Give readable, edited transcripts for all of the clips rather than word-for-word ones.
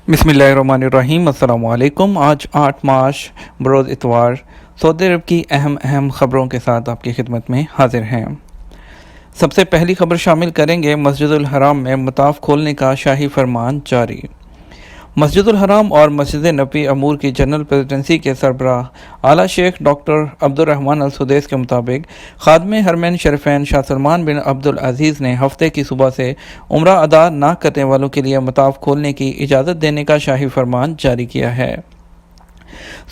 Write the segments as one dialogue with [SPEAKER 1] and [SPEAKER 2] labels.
[SPEAKER 1] बिस्मिल्लाहिर्रहमानिर्रहीम। अस्सलाम वालेकुम। आज 8 मार्च बरोज़ इतवार सऊदी अरब की अहम ख़बरों के साथ आपकी खिदमत में हाजिर हैं। सबसे पहली खबर शामिल करेंगे, मस्जिदुल हराम में मताफ़ खोलने का शाही फरमान जारी। मस्जिदुल हराम और मस्जिद नबी अमूर की जनरल प्रेसिडेंसी के सरबराह आला शेख डॉक्टर अब्दुर्रहमान अल सुदैस के मुताबिक खादमे हरमैन शरीफैन शाह सलमान बिन अब्दुल अजीज़ ने हफ्ते की सुबह से उम्रा अदा ना करने वालों के लिए मताफ़ खोलने की इजाज़त देने का शाही फरमान जारी किया है।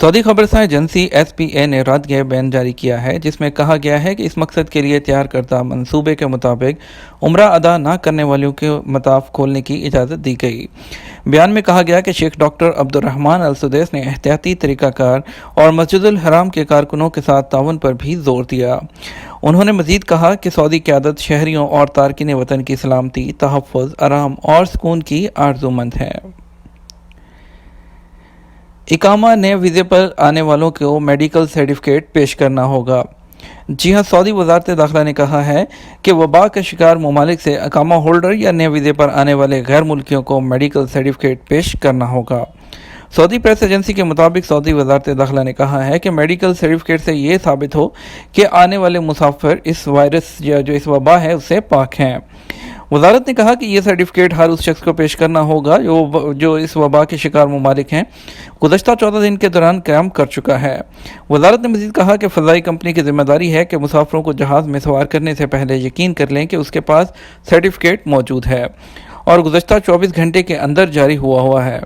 [SPEAKER 1] सऊदी खबरसां एजेंसी SPA ने रात यह बयान जारी किया है, जिसमें कहा गया है कि इस मकसद के लिए तैयार करदा मंसूबे के मुताबिक उम्रा अदा ना करने वालों के मताफ़ खोलने की इजाज़त दी गई। बयान में कहा गया कि शेख डॉक्टर अब्दुर्रहमान अल सुदैस ने एहतियाती तरीक़ाकार और मस्जिदुल हराम के कारकुनों के साथ ताउन पर भी जोर दिया। उन्होंने मज़ीद कहा कि सऊदी क़यादत शहरियों और तारकीन वतन की सलामती, तहफ़्फ़ुज़, आराम और सुकून की आरज़ूमंद है। इकामा नए वीज़े पर आने वालों को मेडिकल सर्टिफिकेट पेश करना होगा। जी हाँ, सऊदी वज़ारत दाखिला ने कहा है कि वबा के शिकार ममालिक से इकामा होल्डर या नए वीज़े पर आने वाले गैर मुल्कियों को मेडिकल सर्टिफिकेट पेश करना होगा। सऊदी प्रेस एजेंसी के मुताबिक सऊदी वज़ारत दाखिला ने कहा है कि मेडिकल सर्टिफिकेट से ये साबित हो कि आने वाले मुसाफिर इस वायरस या जो इस वबा है उससे पाक हैं। वज़ारत ने कहा कि यह सर्टिफिकेट हर उस शख्स को पेश करना होगा जो इस वबा के शिकार ममालिक हैं, गुज़श्ता 14 दिन के दौरान क़याम कर चुका है। वज़ारत ने मज़ीद कहा कि फ़ज़ाई कंपनी की ज़िम्मेदारी है कि मुसाफिरों को जहाज़ में सवार करने से पहले यकीन कर लें कि उसके पास सर्टिफिकेट मौजूद है और गुज़श्ता 24 घंटे के अंदर जारी हुआ है।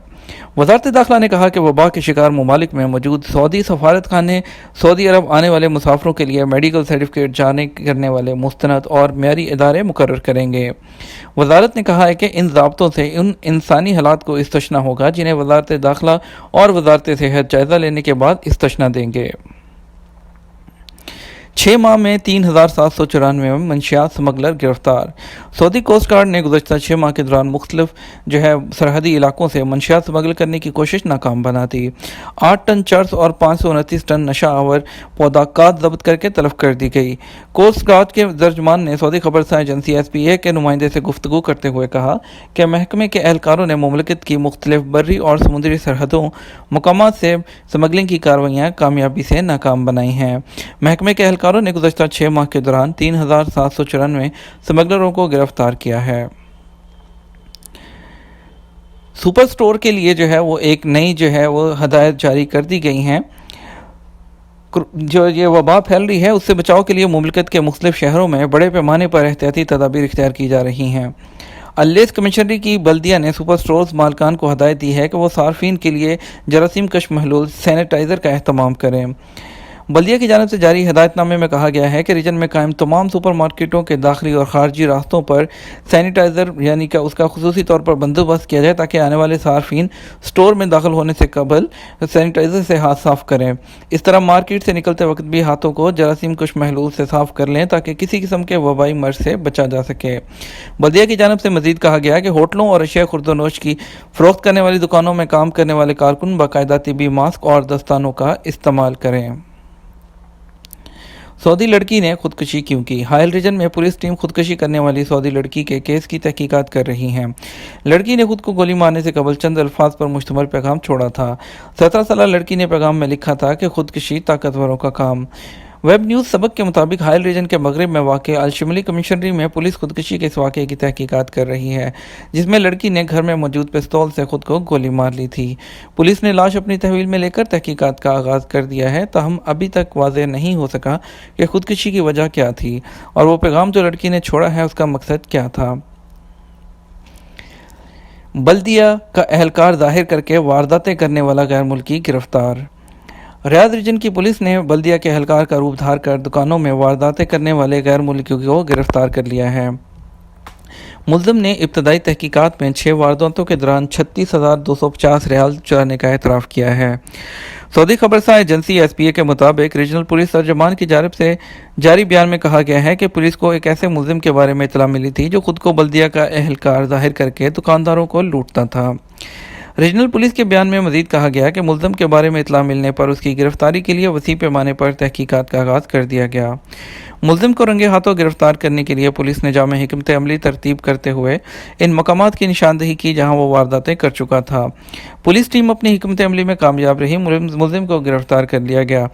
[SPEAKER 1] वज़ारत दाखिला ने कहा कि वबा के शिकार ममालिक में मौजूद सऊदी सफारत खाने सऊदी अरब आने वाले मुसाफिरों के लिए मेडिकल सर्टिफिकेट जारी करने वाले मुस्तनद और मेयारी इदारे मुकर्रर करेंगे। वज़ारत ने कहा है कि इन ज़ाब्तों से उन इंसानी हालात को इस्तशना होगा जिन्हें वज़ारत दाखिला और वज़ारत सेहत जायज़ा लेने के बाद इस्तशना देंगे। 6 माह में 3794 मंशियात स्मगलर गिरफ्तार। सऊदी कोस्ट गार्ड ने गुज़श्ता 6 माह के दौरान मुख्तलिफ सरहदी इलाकों से मंशियात स्मगल करने की कोशिश नाकाम बना दी। 8 टन चर्स और 529 टन नशा आवर पौधाकात जब्त करके तलब कर दी गई। कोस्ट गार्ड के तर्जमान ने सऊदी खबरसां एजेंसी SPA के नुमाइंदे से गुफ्तगू करते हुए कहा कि महकमे के एहलकारों ने मुमलिकत की मुख्तलिफ बर्री और समुद्री सरहदों मकामात से स्मगलिंग की कार्रवाइयाँ कामयाबी से नाकाम बनाई हैं। महकमे के एहलकारों ने गुज़श्ता 6 माह के दौरान 3794 स्मगलरों को गिरफ्तार किया है। सुपर स्टोर के लिए वो एक नई हदायत जारी कर दी गई हैं। जो ये वबा फैल रही है उससे बचाव के लिए मुमलिकत के मुख्तलिफ शहरों में बड़े पैमाने पर एहतियाती तदाबीर इख्तियार की जा रही हैं। अल्लेस कमिश्नरी की बल्दिया ने सुपर स्टोर्स मालकान को हदायत दी है कि वो सार्फिन के लिए जरासीम कश महलूल सैनिटाइज़र का अहतमाम करें। बल्दिया की जानिब से जारी हदायतनामे में कहा गया है कि रीजन में कायम तमाम सुपर मार्केटों के दाखिली और खारजी रास्तों पर सैनिटाइज़र यानी कि उसका खुसूसी तौर पर बंदोबस्त किया जाए ताकि आने वाले सार्फिन स्टोर में दाखिल होने से कबल सैनिटाइज़र से हाथ साफ़ करें। इस तरह मार्केट से निकलते वक्त भी हाथों को जरासीम कुश महलूल से साफ़ कर लें ताकि किसी किस्म के वबाई मर्ज से बचा जा सके। बल्दिया की जानिब से मज़ीद कहा गया है कि होटलों और अशिया खुर्दोनोश की फ़रोख्त करने वाली दुकानों में काम करने वाले कारकुन बाकायदा तिबी मास्क और दस्तानों का इस्तेमाल करें। सऊदी लड़की ने खुदकुशी क्यों की? हायल रीजन में पुलिस टीम खुदकुशी करने वाली सऊदी लड़की के केस की तहकीकात कर रही है। लड़की ने खुद को गोली मारने से कबल चंद अल्फाज पर मुश्तमल पैगाम छोड़ा था। 17 साल लड़की ने पैगाम में लिखा था कि खुदकुशी ताकतवरों का काम। वेब न्यूज़ सबक के मुताबिक हायल रीजन के मगरिब में वाक़े अल-शिमली कमिश्नरी में पुलिस खुदकुशी के इस वाक़े की तहकीकात कर रही है, जिसमें लड़की ने घर में मौजूद पिस्तौल से खुद को गोली मार ली थी। पुलिस ने लाश अपनी तहवील में लेकर तहकीकात का आगाज़ कर दिया है, ताहम अभी तक वाज़ेह नहीं हो सका कि खुदकुशी की वजह क्या थी और वो पैगाम जो लड़की ने छोड़ा है उसका मकसद क्या था। बल्दिया का एहलकार ज़ाहिर करके वारदातें करने वाला गैर मुल्की गिरफ्तार। रियाद रीजन की पुलिस ने बल्दिया के एहलकार का रूप धार कर दुकानों में वारदातें करने वाले गैर मुल्कियों को गिरफ्तार कर लिया है। मुल्ज़िम ने इब्तदाई तहकीकात में 6 वारदातों के दौरान 36,250 रियाल चुराने का एतराफ़ किया है। सऊदी खबरसां एजेंसी SPA के मुताबिक रीजनल पुलिस तर्जमान की जानिब से जारी बयान में कहा गया है कि पुलिस को एक ऐसे मुल्ज़िम के बारे में इत्तला मिली थी जो खुद को बल्दिया का एहलकार ज़ाहिर करके दुकानदारों को लूटता था। रीजनल पुलिस के बयान में मजीद कहा गया कि मुल्ज़िम के बारे में इत्तला मिलने पर उसकी गिरफ्तारी के लिए वसी पैमाने पर तहकीकात का आगाज़ कर दिया गया। मुल्ज़िम को रंगे हाथों गिरफ्तार करने के लिए पुलिस ने जामे हिकमत अमली तरतीब करते हुए इन मकामात की निशानदही की जहां वो वारदातें कर चुका था। पुलिस टीम अपनी हिकमत अमली में कामयाब रही, मुल्ज़िम को गिरफ्तार कर लिया गया।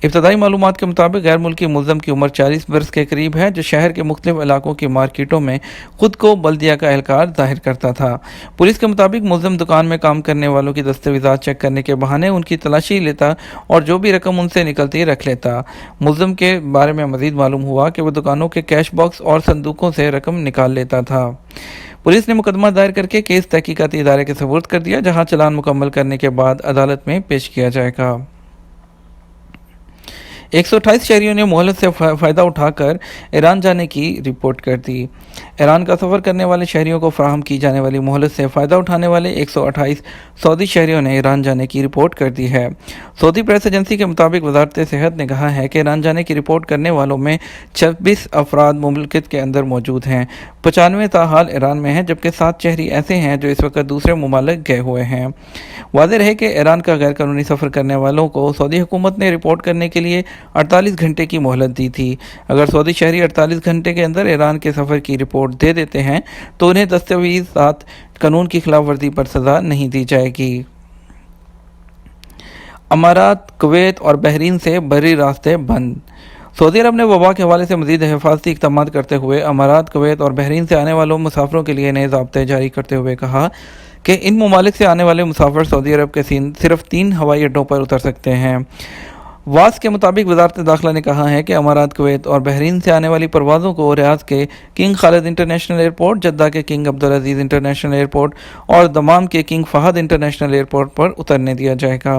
[SPEAKER 1] इब्तदाई मालूमात के मुताबिक गैर मुल्की मुल्ज़िम की उम्र 40 बरस के करीब है, जो शहर के मुख्तलिफ इलाकों की मार्केटों में खुद को बल्दिया का एहलकार जाहिर करता था। पुलिस के मुताबिक मुल्ज़िम दुकान में काम करने वालों की दस्तावेज़ात चेक करने के बहाने उनकी तलाशी लेता और जो भी रकम उनसे निकलती रख लेता। मुल्ज़िम के बारे में मज़ीद मालूम हुआ कि वह दुकानों के कैश बॉक्स और संदूकों से रकम निकाल लेता था। पुलिस ने मुकदमा दायर करके केस तहकीकाती इदारे के सुपुर्द कर दिया, जहां चालान मुकम्मल करने के बाद अदालत में पेश किया जाएगा। 128 शहरियों ने मोहलत से फ़ायदा उठाकर ईरान जाने की रिपोर्ट कर दी। ईरान का सफ़र करने वाले शहरियों को फराहम की जाने वाली मोहलत से फ़ायदा उठाने वाले 128 सऊदी शहरियों ने ईरान जाने की रिपोर्ट कर दी है। सऊदी प्रेस एजेंसी के मुताबिक वज़ारत सेहत ने कहा है कि ईरान जाने की रिपोर्ट करने वालों में 26 अफराद मुमलिकत के अंदर मौजूद हैं। 95 ताहाल ईरान में हैं, जबकि 7 शहरी ऐसे हैं जो इस वक्त दूसरे ममालिक गए हुए हैं। वाज़ेह रहे कि ईरान का गैर कानूनी सफ़र करने वालों को सऊदी हुकूमत ने रिपोर्ट करने के लिए 48 घंटे की मोहलत दी थी। अगर सऊदी शहरी 48 घंटे के अंदर ईरान के सफ़र की रिपोर्ट दे देते हैं तो उन्हें दस्तावेज़ात कानून की खिलाफ वर्जी पर सज़ा नहीं दी जाएगी। अमारात, कुवैत और बहरीन से बर्री रास्ते बंद। सऊदी अरब ने वबा के हवाले से मज़ीद हिफाजती इक़दाम करते हुए अमारात, कुवैत और बहरीन से आने वालों मुसाफिरों के लिए नए ज़ाब्ते जारी करते हुए कहा कि इन ममालिक से आने वाले मुसाफिर सऊदी अरब के सिर्फ 3 हवाई अड्डों पर उतर सकते हैं। वास के मुताबिक वज़ारत दाखिला ने कहा है कि अमारात, कुवैत और बहरीन से आने वाली परवाज़ों को रियाद के King Khalid International Airport, Jeddah के King Abdul Aziz International Airport और दमाम के किंग फहद इंटरनेशनल एयरपोर्ट पर उतरने दिया जाएगा।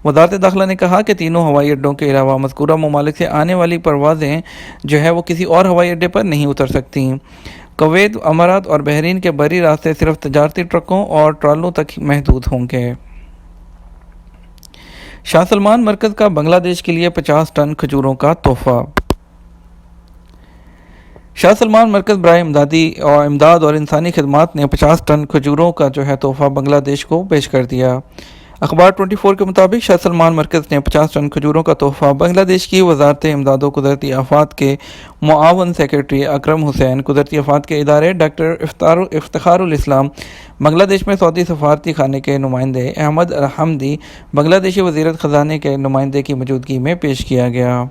[SPEAKER 1] वज़ारत दाखिला ने कहा कि तीनों हवाई अड्डों के अलावा मज़कूरा ममालिक से आने वाली परवाज़ें जो है वो किसी और हवाई अड्डे पर नहीं उतर सकती। कुवैत, अमारात और बहरीन के बरी रास्ते सिर्फ तजारती ट्रकों और ट्रालों तक महदूद होंगे। शाह सलमान मरकज़ का बांग्लादेश के लिए 50 टन खजूरों का तोहफा। शाह सलमान मरकज़ बराए इमदाद और इंसानी खिदमात ने 50 टन खजूरों का जो है तोहफा बांग्लादेश को पेश कर दिया। अखबार 24 के मुताबिक शाह सलमान मरकज़ ने 50 टन खजूरों का तोहफा बांग्लादेश की वज़ारत इमदाद कुदरती आफ़ात के मुआवन सेक्रेटरी अकरम हुसैन, कुदरती आफ़ात के इदारे डॉक्टर इफ्तिखारुल इस्लाम, बांग्लादेश में सऊदी सफारती खाने के नुमाइंदे अहमद हमदी, बांग्लादेशी वज़ीरत ख़ज़ाने के नुमाइंदे की मौजूदगी में पेश किया गया।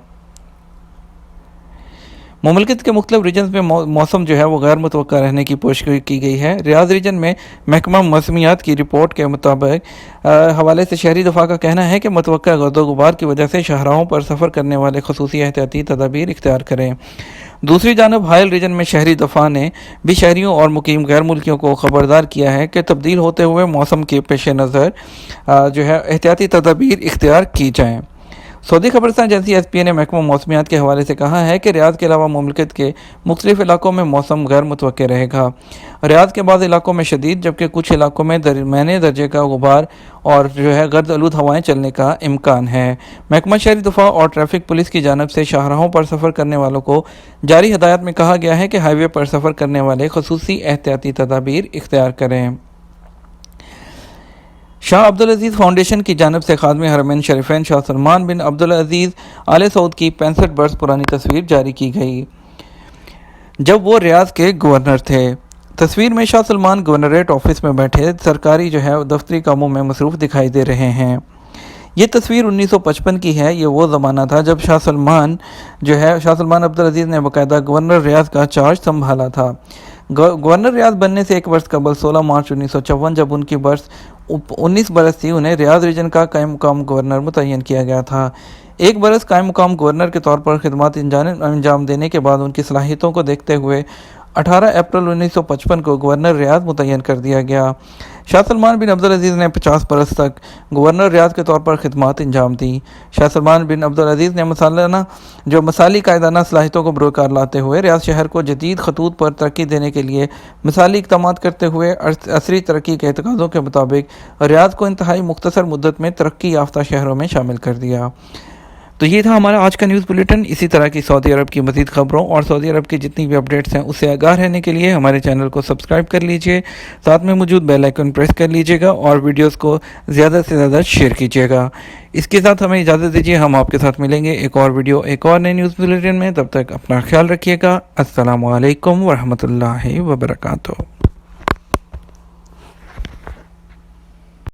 [SPEAKER 1] मुमलिकत के मुख्तलिफ रीजन्स में मौसम जो है वो गैर मुतवक्का रहने की पेशगोई की गई है। रियाद रीजन में महकमा मौसमियात की रिपोर्ट के मुताबिक हवाले से शहरी दफ़ा का कहना है कि मुतवक्का गर्दो गुबार की वजह से शाहराहों पर सफ़र करने वाले खसूसी एहतियाती तदाबीर इख्तियार करें। दूसरी जानब हायल रीजन में शहरी दफ़ा ने भी शहरियों और मुकीम गैर मुल्कियों को ख़बरदार किया है कि तब्दील होते हुए मौसम के पेश नज़र जो है एहतियाती तदाबीर इख्तियार की जाएँ। सऊदी खबरसां एजेंसी SPA ने महकमा मौसमियात के हवाले से कहा है कि रियाद के अलावा मुमलिकत के मुख्तलिफ इलाकों में मौसम गैर मुतवक्के रहेगा। रियाद के बाद इलाकों में शदीद, जबकि कुछ इलाकों में दरमियाने दर्जे का गुबार और जो है गर्द आलूद हवाएँ चलने का इम्कान है। महकमा शहरी दफ़ा और ट्रैफिक पुलिस की जानब से शाहराहों पर सफ़र करने वालों को जारी हदायत में कहा गया है कि हाईवे पर सफ़र करने वाले खसूसी एहतियाती तदाबीर इख्तियार करें। शाह अब्दुल अजीज़ फाउंडेशन की जानब से खादम हरमैन शरीफैन शाह सलमान बिन अब्दुल अजीज़ आले सऊद की 65 बरस पुरानी तस्वीर जारी की गई, जब वो रियाद के गवर्नर थे। तस्वीर में शाह सलमान गवर्नरेट ऑफिस में बैठे सरकारी जो है दफ्तरी कामों में मसरूफ़ दिखाई दे रहे हैं। ये तस्वीर 1955 की है। ये वो ज़माना था जब शाह सलमान अब्दुल अजीज़ ने बाकायदा गवर्नर रियाद का चार्ज संभाला था। गवर्नर रियाद बनने से 1 वर्ष कबल 16 मार्च 1954 जब उनकी बरस 19 बरस थी, उन्हें रियाद रीजन का कायम मुकाम गवर्नर मुतय्यन किया गया था। 1 बरस कायम मुकाम गवर्नर के तौर पर खिदमत अंजाम देने के बाद उनकी सलाहियतों को देखते हुए 18 अप्रैल 1955 को गवर्नर रियाद मुतय्यन कर दिया गया। शाह सलमान बिन अब्दुल अजीज़ ने 50 बरस तक गवर्नर रियाद के तौर पर खिदमत अंजाम दी। शाह सलमान बिन अब्दुल अजीज़ ने मिसाली कायदाना सलाहियतों को बरोकार लाते हुए रियाद शहर को जदीद खतूत पर तरक्की देने के लिए मिसाली इक़दाम करते हुए असरी तरक्की के तकाज़ों के मुताबिक रियाद को इंतहाई मुख्तसर मुद्दत में तरक्की याफ्ता शहरों में शामिल कर दिया। تو یہ تھا ہمارا آج کا نیوز بلیٹن. اسی طرح کی سعودی عرب کی مزید خبروں اور سعودی عرب کی جتنی بھی اپڈیٹس ہیں اس سے آگاہ رہنے کے لیے ہمارے چینل کو سبسکرائب کر لیجئے, ساتھ میں موجود بیل آئیکن پریس کر لیجئے گا اور ویڈیوز کو زیادہ سے زیادہ شیئر کیجئے گا. اس کے ساتھ ہمیں اجازت دیجیے, ہم آپ کے ساتھ ملیں گے ایک اور ویڈیو ایک اور نئے نیوز بلیٹن میں. تب تک اپنا خیال رکھیے گا. السلام علیکم ورحمۃ اللہ وبرکاتہ.